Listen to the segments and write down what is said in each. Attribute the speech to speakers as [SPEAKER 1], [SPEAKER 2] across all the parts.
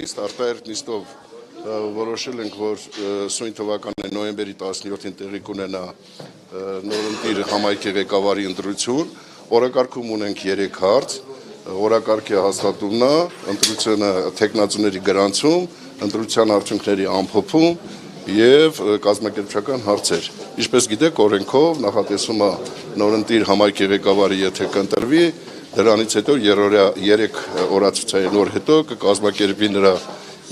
[SPEAKER 1] նիստ, արտահերթ նիստով որոշել ենք, որ սույն թվականի նոյեմբերի 17-ին տեղի կունենա նորընտիր համայնքի ղեկավարի ընտրություն, օրակարգում ունենք 3 հարց, օրակարգի հաստատումն է, ընտրությունը թեկնածուների գրանցում, ընտրության արդյունքների ամփոփում եւ կազմակերպչական հարցեր։ Ինչպես գիտեք, օրենքով նախատեսվում է նորընտիր համայնքի ղեկավարի եթե կընտրվի, դրանից հետո 3 օրացուցային օր հետո կկազմակերպվի նրա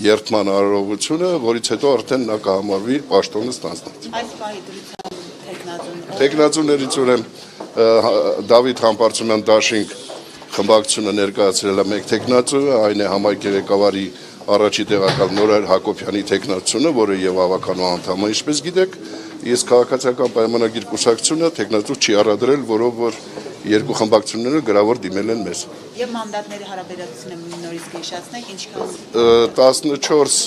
[SPEAKER 1] երթման արարողությունը, որից հետո արդեն նա կհամարվի պաշտոնը ստանձնած։
[SPEAKER 2] Այս պահի դրության
[SPEAKER 1] Տեխնացուներից ուրեմն Դավիթ Համբարձումյան դաշինք խմբակցությունը ներկայացրել է 1 տեխնացու, այն է համայնքի ղեկավարի առաջի տեղակալ Նորայր Հակոբյանի տեխնացությունը, որը եւ ավականու անդամ է, ինչպես գիտեք, իսկ քաղաքացիական պայմանագիր կուսակցությունը տեխնացու չի առադրել, որով որ երկու խմբակցությունները գրավոր դիմել են մեզ։
[SPEAKER 2] Եվ մանդատների հարաբերակցությունը նորից կհիշեցնենք, ինչքան
[SPEAKER 1] 14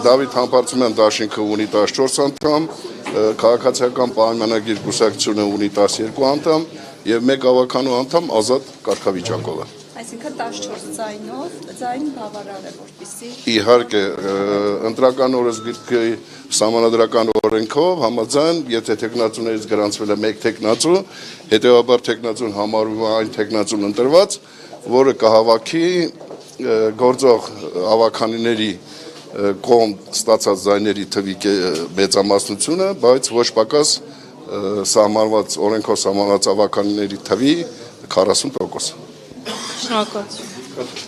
[SPEAKER 1] Դավիթ Համբարձումյան դաշինքը ունի 14 անդամ, քաղաքացիական պայմանագիր կուսակցությունը ունի 12 անդամ եւ 1 ավականու անդամ ազատ կարգավիճակով է։
[SPEAKER 3] Այսինքն 14 ձայնով, ձայն բավարար է, որպեսզի
[SPEAKER 1] Իհարկե, ընտրական օրենսգիրքի սահմանադրական օրենքով համաձայն, եթե տեխնացուներից գրանցվել է 1 տեխնացու, հետեւաբար տեխնացուն համարվում է այն տեխնացուն ընտրված, որը կհավաքի գործող ավականիների կողմ ստացած ձայների թվի մեծամասնությունը, բայց ոչ պակաս սահմանված օրենքով սահմանված ավականիների թվի 40%։
[SPEAKER 3] շնորհակալություն։